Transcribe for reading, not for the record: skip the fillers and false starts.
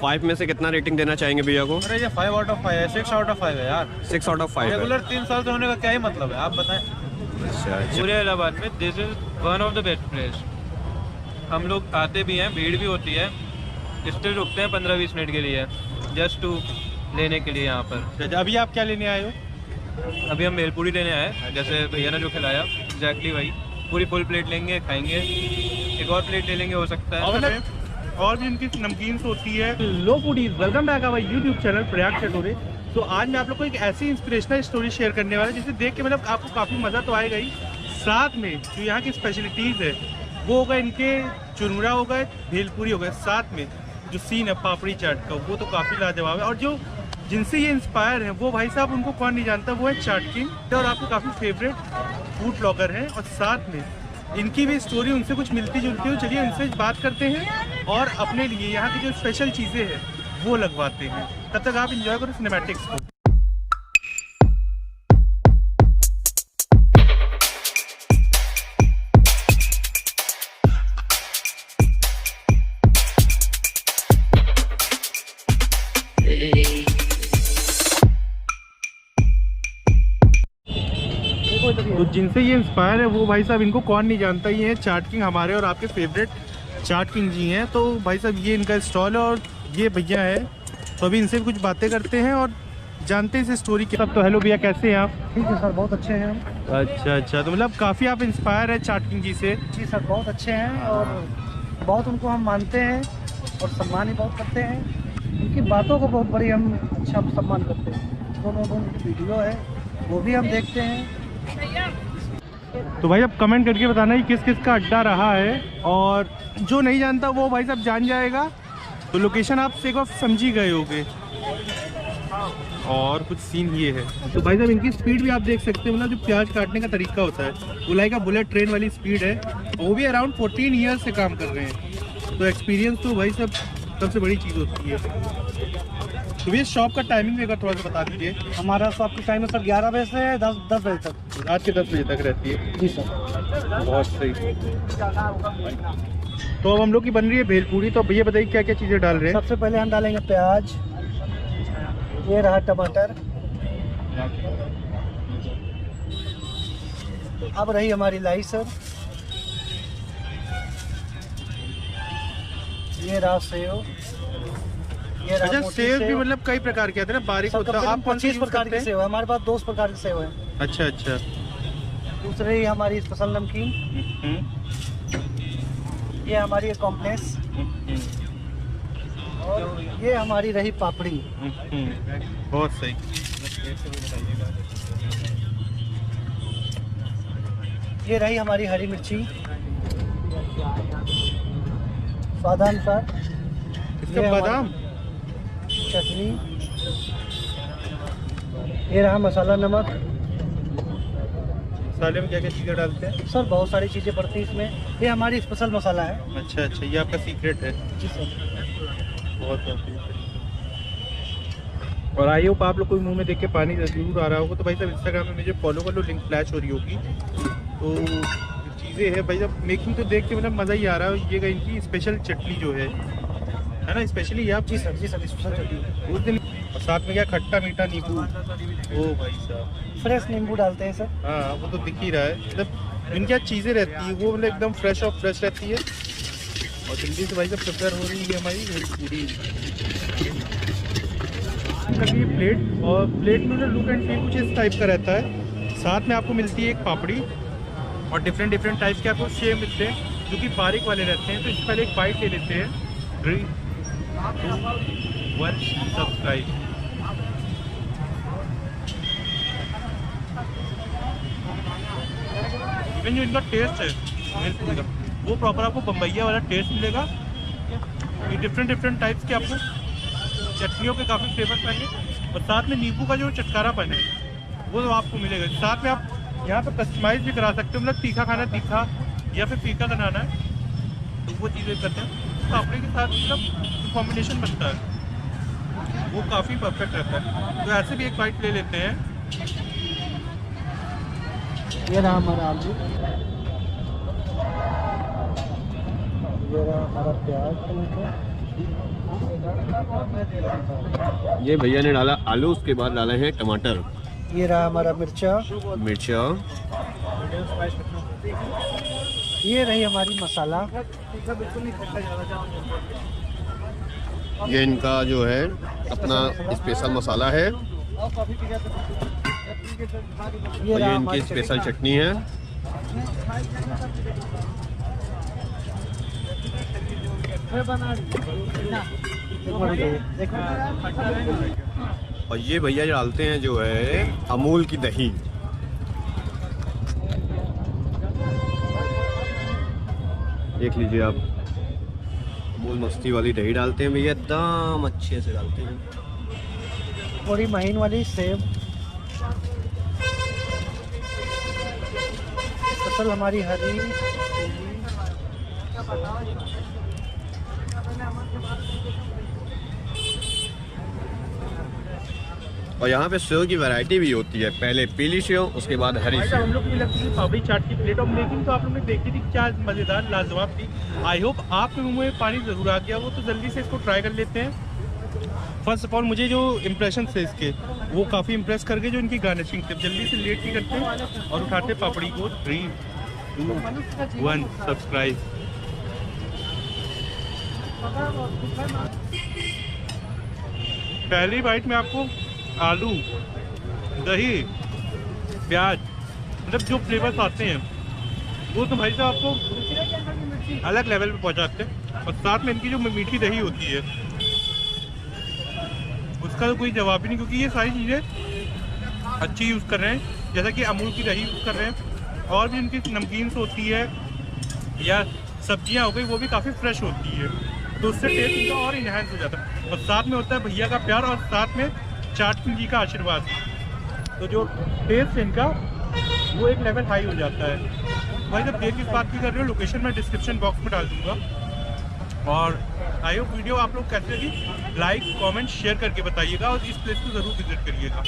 5 में से कितना रेटिंग देना चाहेंगे भैया को? अरे ये 5 आउट ऑफ 5 है, 6 आउट ऑफ 5 है यार। 6 आउट ऑफ 5 है। रेगुलर 3 साल से होने का क्या ही मतलब है, आप बताएं। अच्छा पूरे इलाहाबाद में this is one of the best place. हम लोग आते भी हैं, भीड़ भी होती है, स्टिल रुकते हैं 15-20 मिनट के लिए जस्ट टू लेने के लिए यहाँ पर। अभी आप क्या लेने आए हो? अभी हम भेलपूरी लेने आए, जैसे भैया ने जो खिलाया एग्जैक्टली वही। पूरी फुल प्लेट लेंगे, खाएंगे, एक और प्लेट ले लेंगे हो सकता है। और भी इनकी नमकीन होती है। लो foodies, welcome back our YouTube channel Prayag चटोरे। तो आज मैं आप लोग को एक ऐसी इंस्पिरेशनल स्टोरी शेयर करने वाला है जिसे देख के मतलब आपको काफ़ी मज़ा तो आएगा ही, साथ में जो यहाँ की स्पेशलिटीज़ है वो होगा, इनके चुरमुरा हो गए, भेलपूरी हो गए, साथ में जो सीन है पापड़ी चाट का वो तो काफ़ी लाजवाब है। और जो जिनसे ये इंस्पायर है वो भाई साहब, उनको कौन नहीं जानता, वो है चाट किंग और आपको काफ़ी फेवरेट फूड ब्लॉगर हैं। और साथ में इनकी भी स्टोरी उनसे कुछ मिलती जुलती हो। चलिए इनसे बात करते हैं और अपने लिए यहाँ की जो स्पेशल चीज़ें हैं वो लगवाते हैं। तब तक आप इंजॉय करो सिनेमैटिक्स को। तो जिनसे ये इंस्पायर है वो भाई साहब, इनको कौन नहीं जानता, ये है चाट किंग, हमारे और आपके फेवरेट चाट किंग जी हैं। तो भाई साहब ये इनका स्टॉल है और ये भैया है, तो अभी इनसे कुछ बातें करते हैं और जानते हैं इस स्टोरी के। सब तो हेलो भैया, कैसे हैं आप? ठीक है सर, बहुत अच्छे हैं हम। अच्छा, तो मतलब काफ़ी आप इंस्पायर है चाट किंग जी से? जी सर, बहुत अच्छे हैं और बहुत उनको हम मानते हैं और सम्मान भी बहुत करते हैं। उनकी बातों को बहुत बड़ी हम अच्छा सम्मान करते हैं। दोनों उनकी वीडियो है वो भी हम देखते हैं। तो भाई आप कमेंट करके बताना कि किस किस का अड्डा रहा है, और जो नहीं जानता वो भाई साहब जान जाएगा। तो लोकेशन आप से को समझ ही गए होंगे। और कुछ सीन ये है, तो भाई साहब इनकी स्पीड भी आप देख सकते हैं, मतलब जो प्याज काटने का तरीका होता है वो लाइक का बुलेट ट्रेन वाली स्पीड है। वो भी अराउंड 14 ईयर्स से काम कर रहे हैं, तो एक्सपीरियंस तो भाई साहब सबसे बड़ी चीज़ होती है। तो भैया शॉप का टाइमिंग भी अगर थोड़ा सा बता दीजिए। हमारा शॉप की टाइम है सर 11 बजे से 10 बजे तक। रात के 10 बजे तक रहती है? जी सर। बहुत सही। तो अब हम लोग की बन रही है भेलपूरी, तो भैया बताइए क्या क्या चीज़ें डाल रहे हैं? सबसे पहले हम डालेंगे प्याज, ये रहा टमाटर, अब रही हमारी लाई सर, ये रहा सेव, ये रहा अच्छा मोटी सेव भी मतलब कई प्रकार के आते हैं ना, बारीक होता है। आप 25 प्रकार की सेव है हमारे पास, 2 प्रकार की सेव है। अच्छा। दूसरी हमारी स्पेशल नमकीन, ये हमारी है कॉम्प्लेक्स, और ये हमारी रही पापड़ी। बहुत सही। ये रही हमारी हरी मिर्ची स्वादानुसार, इसका बादाम चटनी, ये रहा मसाला नमक। मसाले में क्या क्या चीज़ें डालते हैं? सर बहुत सारी चीज़ें पड़ती हैं इसमें, ये हमारी स्पेशल मसाला है। अच्छा, ये आपका सीक्रेट है? जी सर। बहुत। और आई होप आप लोग को मुंह में देख के पानी जरूर आ रहा होगा। तो भाई साहब इंस्टाग्राम में मुझे फॉलो कर लो, लिंक फ्लैश हो रही होगी। तो चीज़ें हैं भाई साहब, मेकिंग तो देख के मतलब मज़ा ही आ रहा है। ये इनकी स्पेशल चटनी जो है ना, स्पेशली आप? जी सर स्पेशल चटनी। उस दिन और साथ में क्या खट्टा मीठा नींबू। ओ भाई साहब फ्रेश नींबू डालते हैं सर। हाँ, वो तो दिख ही रहा है। मतलब इनकी चीज़ें रहती है वो मतलब एकदम फ्रेश और फ्रेश रहती है। और जल्दी से भाई साहब प्रिपेयर हो रही है हमारी भेलपूरी। ये प्लेट, और प्लेट में लुक एंड फील कुछ इस टाइप का रहता है। साथ में आपको मिलती है एक पापड़ी और डिफरेंट टाइप के आपको शेप मिलते हैं जो कि बारीक वाले रहते हैं। तो इससे पहले एक बाइट ले लेते हैं। 3, 2, 1 सब्सक्राइब। इवन जो इनका टेस्ट है भेलपूरी का, वो प्रॉपर आपको बम्बईया वाला टेस्ट मिलेगा। ये डिफरेंट टाइप्स के आपको चटनियों के काफ़ी फ्लेवर्स आएंगे, और साथ में नींबू का जो चटकारापन है वो तो आपको मिलेगा। साथ में आप यहाँ पर कस्टमाइज भी करा सकते हो, मतलब तीखा खाना तीखा या फिर फीका बनाना है तो वो चीज़ें करते हैं। पापड़ी के साथ मतलब कॉम्बिनेशन बनता है वो काफ़ी परफेक्ट रहता है। तो ऐसे भी एक बाइट ले लेते हैं। ये रहा हमारा आलू, ये रहा हमारा प्याज, टमाटर, ये भैया ने डाला आलू, उसके बाद डाले हैं टमाटर, ये रहा हमारा मिर्चा, मिर्चा, ये रही हमारी मसाला, ये इनका जो है अपना स्पेशल मसाला है, ये और रहा ये इनकी हमारी स्पेशल चटनी है। और ये भैया डालते हैं जो है अमूल की दही। देख लीजिए आप, अमूल मस्ती वाली दही डालते हैं भैया, एकदम अच्छे से डालते हैं। थोड़ी महीन वाली सेव, स्पेशल हमारी हरी, और यहाँ पे सेव की वैरायटी भी होती है, पहले पीली सेव, उसके बाद हरी अच्छा, सेव। हम लोग को लगती थी पापड़ी चाट की प्लेट, और मेकिंग तो आप लोग ने देखी थी, क्या मज़ेदार लाजवाब थी। आई होप आपके मुंह में पानी ज़रूर आ गया वो, तो जल्दी से इसको ट्राई कर लेते हैं। फर्स्ट ऑफ ऑल मुझे जो इम्प्रेशन थे इसके, वो काफ़ी इम्प्रेस कर गए, जो इनकी गार्निशिंग थे। जल्दी से लेट नहीं करते हैं और उठाते पापड़ी को। 3, 2, 1 सब्सक्राइब। पहली बाइट में आपको आलू, दही, प्याज, मतलब जो फ्लेवर्स आते हैं वो तो भाई साहब आपको अलग लेवल पे पहुंचाते हैं। और साथ में इनकी जो मीठी दही होती है उसका तो कोई जवाब ही नहीं, क्योंकि ये सारी चीज़ें अच्छी यूज़ कर रहे हैं, जैसा कि अमूल की दही यूज़ कर रहे हैं। और भी इनकी नमकीन्स होती है या सब्जियां हो गई, वो भी काफ़ी फ्रेश होती है, तो उससे टेस्ट इनका और इन्हांस हो जाता है। और साथ में होता है भैया का प्यार, और साथ में चाट जी का आशीर्वाद, तो जो टेस्ट इनका वो एक लेवल हाई हो जाता है। भाई जब टेस्ट की बात भी कर रहे हो, लोकेशन मैं डिस्क्रिप्शन बॉक्स में डाल दूँगा। और आई होप वीडियो आप लोग कैसे लगी, लाइक कमेंट शेयर करके बताइएगा, और इस प्लेस को ज़रूर विजिट करिएगा।